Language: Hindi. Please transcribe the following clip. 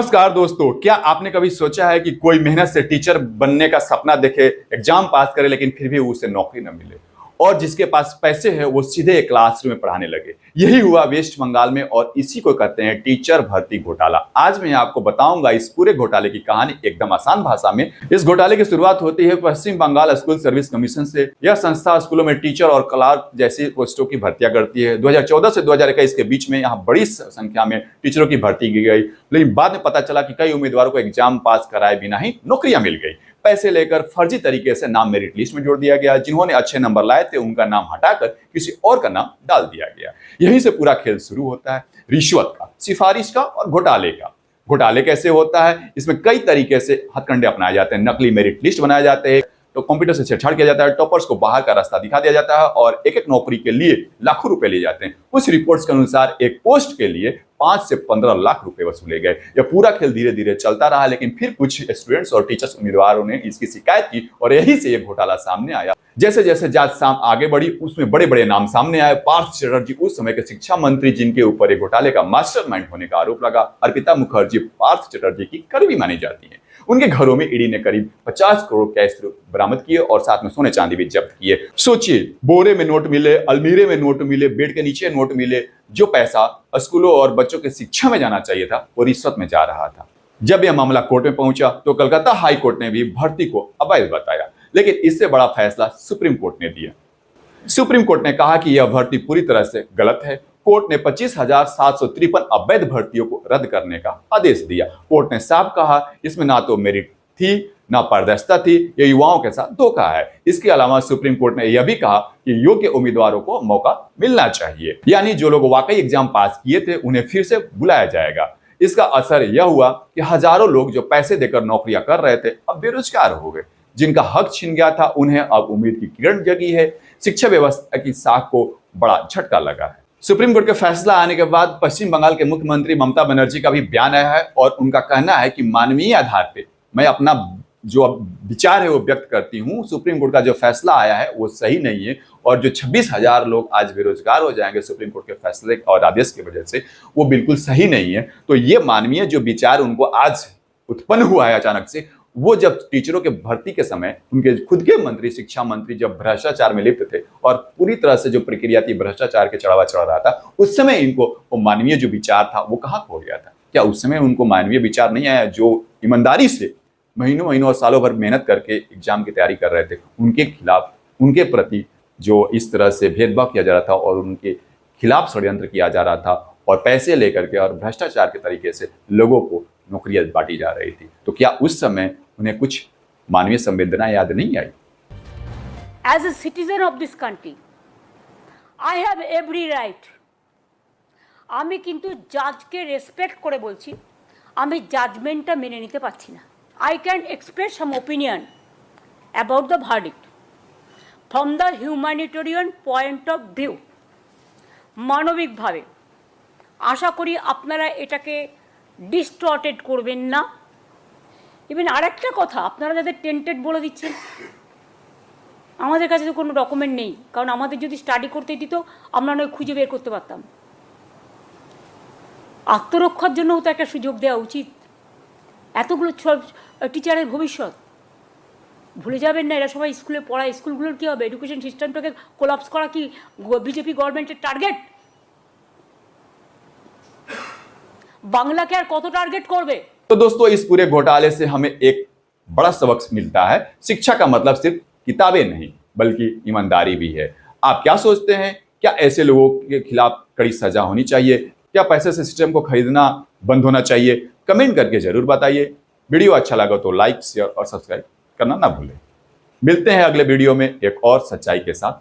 नमस्कार दोस्तों, क्या आपने कभी सोचा है कि कोई मेहनत से टीचर बनने का सपना देखे, एग्जाम पास करे लेकिन फिर भी उसे नौकरी न मिले और जिसके पास पैसे है वो सीधे क्लासरूम में पढ़ाने लगे। यही हुआ वेस्ट बंगाल में और इसी को कहते हैं टीचर भर्ती घोटाला। आज मैं आपको बताऊंगा इस पूरे घोटाले की कहानी एकदम आसान भाषा में। इस घोटाले की शुरुआत होती है पश्चिम बंगाल स्कूल सर्विस कमीशन से। यह संस्था स्कूलों में टीचर और क्लार्क जैसी पोस्टों की भर्तियां करती है। 2014 से 2021 के बीच में यहाँ बड़ी संख्या में टीचरों की भर्ती की गई, लेकिन बाद में पता चला कि कई उम्मीदवारों को एग्जाम पास कराए बिना ही नौकरियां मिल गई। पैसे लेकर फर्जी तरीके से नाम मेरिट लिस्ट में जोड़ दिया गया। जिन्होंने अच्छे नंबर लाए थे उनका नाम हटाकर किसी और का नाम डाल दिया गया। यहीं से पूरा खेल शुरू होता है, रिश्वत का, सिफारिश का और घोटाले का। घोटाले कैसे होता है, इसमें कई तरीके से हथकंडे अपनाए जाते हैं। नकली मेरिट लिस्ट बनाए जाते हैं, तो कंप्यूटर से छेड़छाड़ किया जाता है, टॉपर्स को बाहर का रास्ता दिखा दिया जाता है और एक एक नौकरी के लिए लाखों रुपए लिए जाते हैं। कुछ रिपोर्ट्स के अनुसार एक पोस्ट के लिए 5 से 15 लाख रुपए वसूले गए। यह पूरा खेल धीरे धीरे चलता रहा, लेकिन फिर कुछ स्टूडेंट्स और टीचर्स उम्मीदवारों ने इसकी शिकायत की और यही से यह घोटाला सामने आया। जैसे जैसे जांच आगे बढ़ी, उसमें बड़े बड़े नाम सामने आए। पार्थ चटर्जी उस समय के शिक्षा मंत्री, जिनके ऊपर एक घोटाले का मास्टरमाइंड होने का आरोप लगा। अर्पिता मुखर्जी पार्थ चटर्जी की करीबी मानी जाती है। उनके घरों में ईडी ने करीब 50 करोड़ कैश बरामद किए और साथ में सोने चांदी भी जब्त किए। सोचिए, बोरे में नोट मिले, अलमीरे में नोट मिले, बेड के नीचे नोट मिले। जो पैसा स्कूलों और बच्चों की शिक्षा में जाना चाहिए था वो रिश्वत में जा रहा था। जब यह मामला कोर्ट में पहुंचा तो कलकत्ता हाई कोर्ट ने भी भर्ती को अवैध बताया, लेकिन इससे बड़ा फैसला सुप्रीम कोर्ट ने दिया। सुप्रीम कोर्ट ने कहा कि यह भर्ती पूरी तरह से गलत है। कोर्ट ने 25,753 अवैध भर्तियों को रद्द करने का आदेश दिया। कोर्ट ने साफ कहा, इसमें ना तो मेरिट थी ना पारदर्शिता थी, यह युवाओं के साथ धोखा है। इसके अलावा सुप्रीम कोर्ट ने यह भी कहा कि योग्य उम्मीदवारों को मौका मिलना चाहिए, यानी जो लोग वाकई एग्जाम पास किए थे उन्हें फिर से बुलाया जाएगा। इसका असर यह हुआ कि हजारों लोग जो पैसे देकर नौकरियां कर रहे थे अब बेरोजगार हो गए। जिनका हक छिन गया था उन्हें अब उम्मीद की किरण जगी है। शिक्षा व्यवस्था की साख को बड़ा झटका लगा है। सुप्रीम कोर्ट के फैसला आने के बाद पश्चिम बंगाल के मुख्यमंत्री ममता बनर्जी का भी बयान आया है और उनका कहना है कि मानवीय आधार पे मैं अपना जो विचार है वो व्यक्त करती हूँ। सुप्रीम कोर्ट का जो फैसला आया है वो सही नहीं है और जो 26,000 लोग आज बेरोजगार हो जाएंगे सुप्रीम कोर्ट के फैसले और आदेश की वजह से, वो बिल्कुल सही नहीं है। तो ये मानवीय जो विचार उनको आज उत्पन्न हुआ है अचानक से, वो जब टीचरों के भर्ती के समय उनके खुद के मंत्री, शिक्षा मंत्री जब भ्रष्टाचार में लिप्त थे और पूरी तरह से जो प्रक्रिया थी भ्रष्टाचार के चढ़ावा चढ़ रहा था, उस समय इनको वो मानवीय जो विचार था वो कहाँ खो गया था? क्या उस समय उनको मानवीय विचार नहीं आया? जो ईमानदारी से महीनों महीनों और सालों भर मेहनत करके एग्जाम की तैयारी कर रहे थे, उनके खिलाफ, उनके प्रति जो इस तरह से भेदभाव किया जा रहा था और उनके खिलाफ षड्यंत्र किया जा रहा था और पैसे लेकर के और भ्रष्टाचार के तरीके से लोगों को नौकरियां बांटी जा रही थी, तो क्या उस समय उन्हें कुछ मानवीय संवेदना याद नहीं आई? As a citizen of this country, I have every right. আমি কিন্তু জাজকে রেসপেক্ট করে বলছি, আমি জাজমেন্টটা মেনে নিতে পারছি না। I can express some opinion about the verdict from the humanitarian point of view. মানবিকভাবে আশা করি আপনারা এটাকে ডিস্টর্টেড করবেন না। ইভেন আরেকটা কথা, আপনারা যাদের টেন্টেড বলে দিচ্ছেন, আমাদের কাছে তো কোনো ডকুমেন্ট নেই, কারণ আমাদের যদি স্টাডি করতে দিত আমরা নয় খুঁজে বের করতে পারতাম। আত্মরক্ষার জন্যও তো একটা সুযোগ দেওয়া উচিত। এতগুলো টিচারের ভবিষ্যৎ ভুলে যাবেন না। এরা সবাই স্কুলে পড়ায়, স্কুলগুলোর কী হবে? এডুকেশন সিস্টেমটাকে কোলাপস করা কি বিজেপি গভর্নমেন্টের টার্গেট? বাংলা के আর কত টার্গেট করবে? तो दोस्तों, इस पूरे घोटाले से हमें एक बड़ा सबक मिलता है। शिक्षा का मतलब सिर्फ किताबें नहीं बल्कि ईमानदारी भी है। आप क्या सोचते हैं? क्या ऐसे लोगों के खिलाफ कड़ी सजा होनी चाहिए? क्या पैसे से सिस्टम को खरीदना बंद होना चाहिए? कमेंट करके जरूर बताइए। वीडियो अच्छा लगा तो लाइक, शेयर और सब्सक्राइब करना ना भूलें। मिलते हैं अगले वीडियो में एक और सच्चाई के साथ।